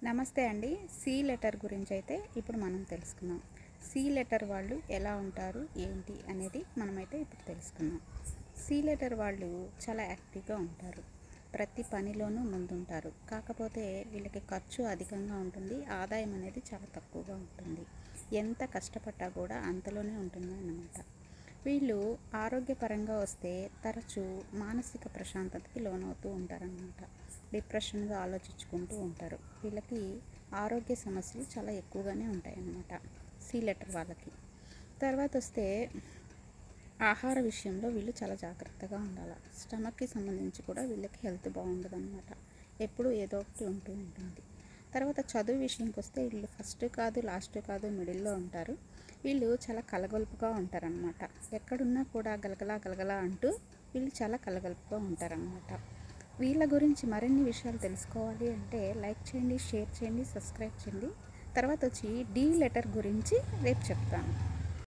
నమస్తే అండి. C letter గురించి అయితే ఇప్పుడు మనం తెలుసుకుందాం. సి లెటర్ వాళ్ళు ఎలా ఉంటారు ఏంటి అనేది మనమైతే ఇప్పుడు తెలుసుకుందాం. సి లెటర్ వాళ్ళు చాలా యాక్టివ్గా ఉంటారు. ప్రతి పనిలోనూ ముందుంటారు. కాకపోతే వీళ్ళకి ఖర్చు అధికంగా ఉంటుంది, ఆదాయం అనేది చాలా తక్కువగా ఉంటుంది. ఎంత కష్టపడ్డా కూడా అంతలోనే ఉంటుంది అన్నమాట. వీళ్ళు ఆరోగ్యపరంగా వస్తే తరచూ మానసిక ప్రశాంతతకి లోనవుతూ ఉంటారన్నమాట. డిప్రెషన్గా ఆలోచించుకుంటూ ఉంటారు. వీళ్ళకి ఆరోగ్య సమస్యలు చాలా ఎక్కువగానే ఉంటాయన్నమాట సి లెటర్ వాళ్ళకి. తర్వాత వస్తే ఆహార విషయంలో వీళ్ళు చాలా జాగ్రత్తగా ఉండాలి. స్టమక్కి సంబంధించి కూడా వీళ్ళకి హెల్త్ బాగుండదు అనమాట. ఎప్పుడు ఏదో ఒకటి ఉంటూ ఉంటుంది. తర్వాత చదువు విషయంకి వస్తే వీళ్ళు ఫస్ట్ కాదు లాస్ట్ కాదు మిడిల్లో ఉంటారు. వీళ్ళు చాలా కలగొలుపుగా ఉంటారనమాట. ఎక్కడున్నా కూడా గలగలా గలగలా అంటూ వీళ్ళు చాలా కలగలుపుగా ఉంటారనమాట. వీళ్ళ గురించి మరిన్ని విషయాలు తెలుసుకోవాలి అంటే లైక్ చేయండి, షేర్ చేయండి, సబ్స్క్రైబ్ చేయండి. తర్వాత వచ్చి డి లెటర్ గురించి రేపు చెప్తాను.